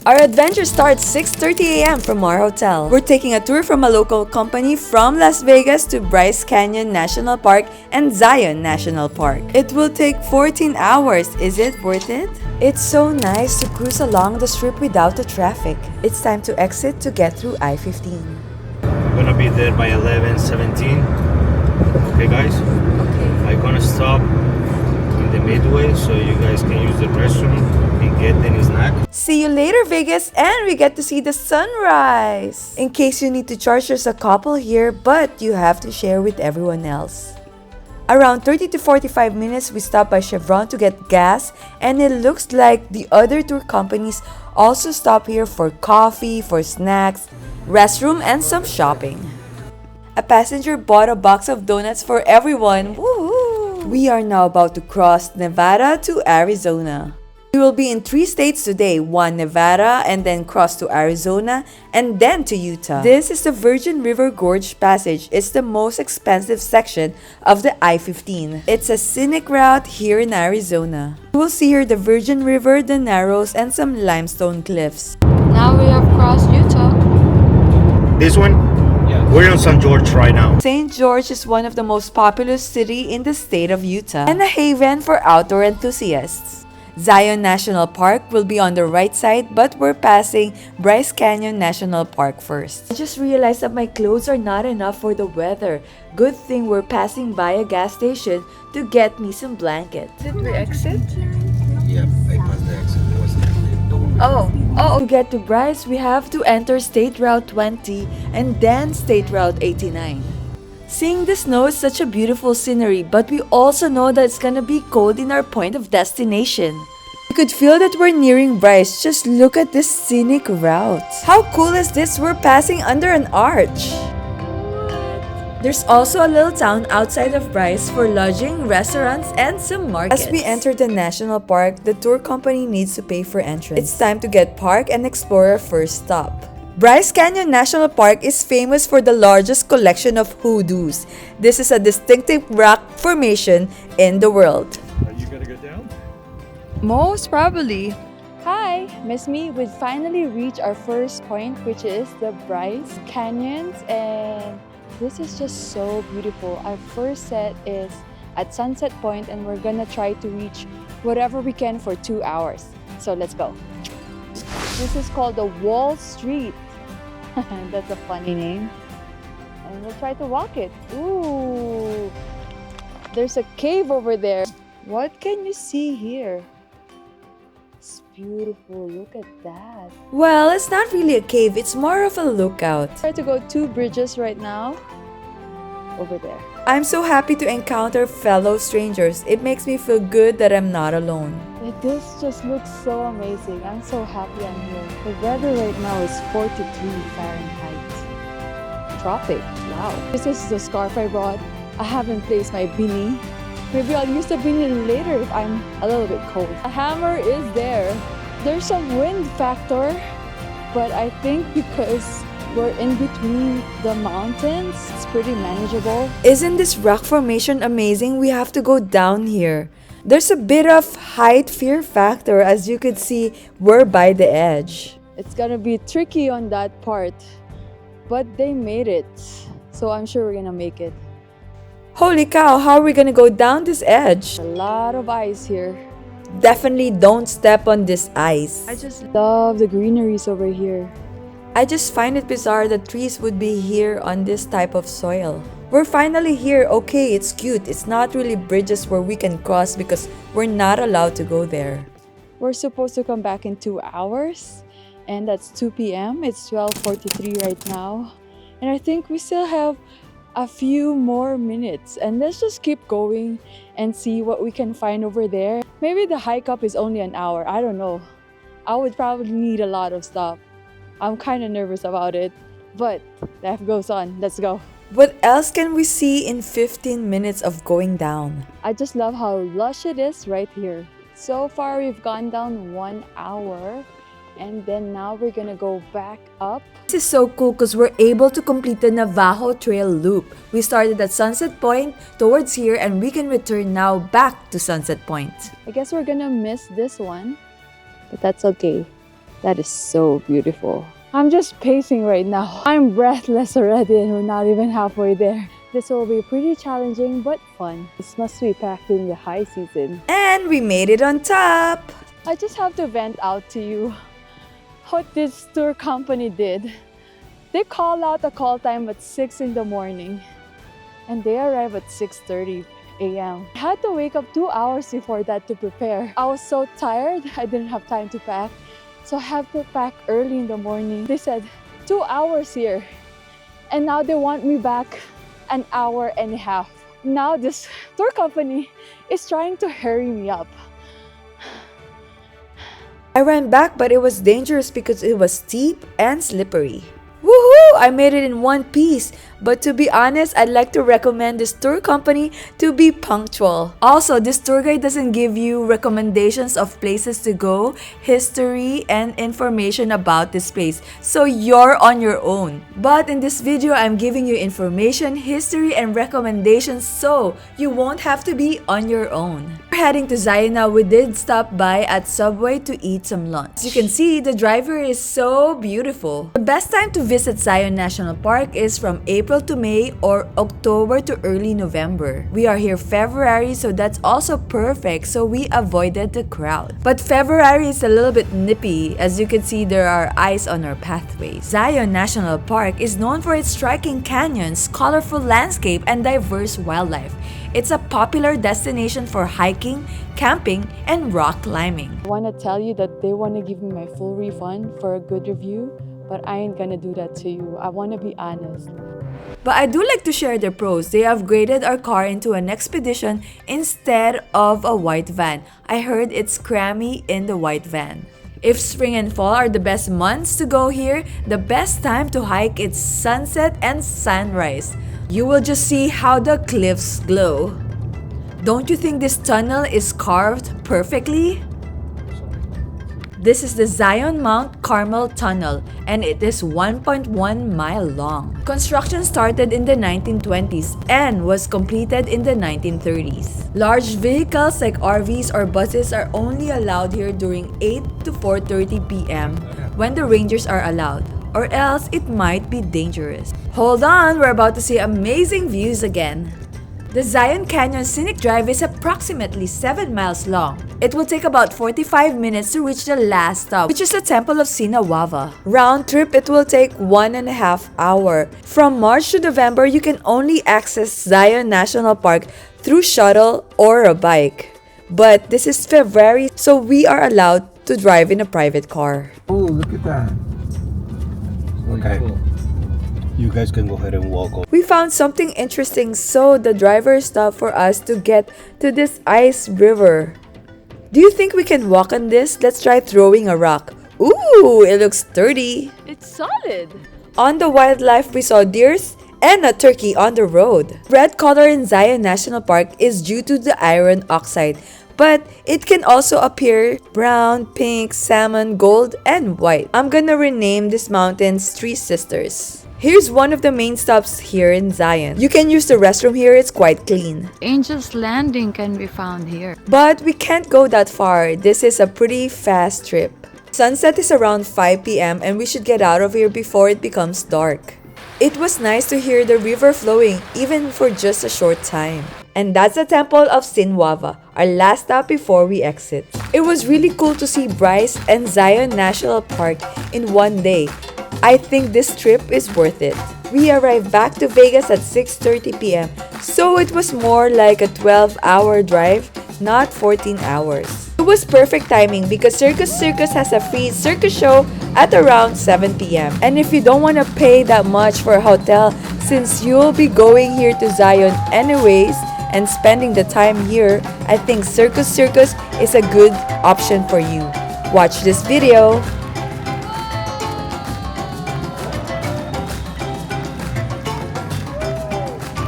Our adventure starts 6:30 a.m. from our hotel. We're taking a tour from a local company from Las Vegas to Bryce Canyon National Park and Zion National Park. It will take 14 hours. Is it worth it? It's so nice to cruise along the strip without the traffic. It's time to exit to get through I-15. We're gonna be there by 11:17. Okay, guys? Okay. I'm gonna stop in the midway so you guys can use the restroom and get any snack. See you later, Vegas, and we get to see the sunrise. In case you need to charge, there's a couple here, but you have to share with everyone else. Around 30 to 45 minutes, we stop by Chevron to get gas, and it looks like the other tour companies also stop here for coffee, for snacks, restroom, and some shopping. A passenger bought a box of donuts for everyone. Woohoo! We are now about to cross Nevada to Arizona. We will be in 3 states today, 1 Nevada, and then cross to Arizona, and then to Utah. This is the Virgin River Gorge Passage. It's the most expensive section of the I-15. It's a scenic route here in Arizona. You will see here the Virgin River, the Narrows, and some limestone cliffs. Now we have crossed Utah. This one? Yeah. We're in St. George right now. St. George is one of the most populous cities in the state of Utah and a haven for outdoor enthusiasts. Zion National Park will be on the right side, but we're passing Bryce Canyon National Park first. I just realized that my clothes are not enough for the weather. Good thing we're passing by a gas station to get me some blankets. Did we exit? Yep, I passed the exit. It was To get to Bryce, we have to enter State Route 20 and then State Route 89. Seeing the snow is such a beautiful scenery, but we also know that it's gonna be cold in our point of destination. You could feel that we're nearing Bryce. Just look at this scenic route. How cool is this? We're passing under an arch. There's also a little town outside of Bryce for lodging, restaurants, and some markets. As we enter the national park, the tour company needs to pay for entrance. It's time to get parked and explore our first stop. Bryce Canyon National Park is famous for the largest collection of hoodoos. This is a distinctive rock formation in the world. Are you gonna go down? Most probably. Hi, Miss Me. We finally reached our first point, which is the Bryce Canyons, and this is just so beautiful. Our first set is at Sunset Point, and we're gonna try to reach whatever we can for 2 hours. So let's go. This is called the Wall Street. That's a funny name. And we'll try to walk it. Ooh, there's a cave over there. What can you see here? It's beautiful. Look at that. Well, it's not really a cave. It's more of a lookout. Try to go 2 bridges right now. Over there. I'm so happy to encounter fellow strangers. It makes me feel good that I'm not alone. This just looks so amazing. I'm so happy I'm here. The weather right now is 43 Fahrenheit. Tropic. Wow. This is the scarf I brought. I haven't placed my beanie. Maybe I'll use the beanie later if I'm a little bit cold. A hammer is there. There's some wind factor, but I think because we're in between the mountains, it's pretty manageable. Isn't this rock formation amazing? We have to go down here. There's a bit of height fear factor, as you could see, we're by the edge. It's gonna be tricky on that part, but they made it. So I'm sure we're gonna make it. Holy cow, how are we gonna go down this edge? A lot of ice here. Definitely don't step on this ice. I just love the greeneries over here. I just find it bizarre that trees would be here on this type of soil. We're finally here. Okay, it's cute. It's not really bridges where we can cross because we're not allowed to go there. We're supposed to come back in 2 hours, and that's 2 p.m. It's 12:43 right now. And I think we still have a few more minutes. And let's just keep going and see what we can find over there. Maybe the hike up is only an hour. I don't know. I would probably need a lot of stuff. I'm kind of nervous about it, but life goes on. Let's go. What else can we see in 15 minutes of going down? I just love how lush it is right here. So far, we've gone down 1 hour, and then now we're gonna go back up. This is so cool because we're able to complete the Navajo Trail loop. We started at Sunset Point towards here, and we can return now back to Sunset Point. I guess we're gonna miss this one, but that's okay. That is so beautiful. I'm just pacing right now. I'm breathless already and we're not even halfway there. This will be pretty challenging but fun. This must be packed in the high season. And we made it on top! I just have to vent out to you what this tour company did. They call out a call time at 6 in the morning and they arrive at 6:30 a.m. I had to wake up 2 hours before that to prepare. I was so tired, I didn't have time to pack. So I have to pack early in the morning. They said 2 hours here. And now they want me back an hour and a half. Now this tour company is trying to hurry me up. I ran back, but it was dangerous because it was steep and slippery. Woohoo! I made it in one piece. But to be honest, I'd like to recommend this tour company to be punctual. Also, this tour guide doesn't give you recommendations of places to go, history, and information about this place. So you're on your own. But in this video, I'm giving you information, history, and recommendations so you won't have to be on your own. We're heading to Zion now. We did stop by at Subway to eat some lunch. As you can see, the driver is so beautiful. The best time to visit Zion National Park is from April to May or October to early November. We are here February, so that's also perfect, so we avoided the crowd. But February is a little bit nippy. As you can see, there are ice on our pathways. Zion National Park is known for its striking canyons, colorful landscape, and diverse wildlife. It's a popular destination for hiking, camping, and rock climbing. I want to tell you that they want to give me my full refund for a good review, but I ain't gonna do that to you. I want to be honest. But I do like to share their pros. They upgraded our car into an expedition instead of a white van. I heard it's crammy in the white van. If spring and fall are the best months to go here, the best time to hike is sunset and sunrise. You will just see how the cliffs glow. Don't you think this tunnel is carved perfectly? This is the Zion Mount Carmel Tunnel and it is 1.1 mile long. Construction started in the 1920s and was completed in the 1930s. Large vehicles like RVs or buses are only allowed here during 8 to 4:30 p.m. when the rangers are allowed, or else it might be dangerous. Hold on, we're about to see amazing views again. The Zion Canyon Scenic Drive is approximately 7 miles long. It will take about 45 minutes to reach the last stop, which is the Temple of Sinawava. Round trip, it will take 1.5 hours. From March to November, you can only access Zion National Park through shuttle or a bike. But this is February, so we are allowed to drive in a private car. Oh, look at that. Okay. You guys can go ahead and walk over. We found something interesting, so the driver stopped for us to get to this ice river. Do you think we can walk on this? Let's try throwing a rock. Ooh, it looks sturdy. It's solid. On the wildlife, we saw deers and a turkey on the road. Red color in Zion National Park is due to the iron oxide, but it can also appear brown, pink, salmon, gold, and white. I'm gonna rename this mountains Three Sisters. Here's one of the main stops here in Zion. You can use the restroom here, it's quite clean. Angel's Landing can be found here. But we can't go that far. This is a pretty fast trip. Sunset is around 5 p.m. and we should get out of here before it becomes dark. It was nice to hear the river flowing even for just a short time. And that's the Temple of Sinawava, our last stop before we exit. It was really cool to see Bryce and Zion National Park in one day. I think this trip is worth it. We arrived back to Vegas at 6:30 p.m. So it was more like a 12-hour drive, not 14 hours. It was perfect timing because Circus has a free circus show at around 7 p.m. And if you don't want to pay that much for a hotel, since you'll be going here to Zion anyways and spending the time here, I think Circus is a good option for you. Watch this video.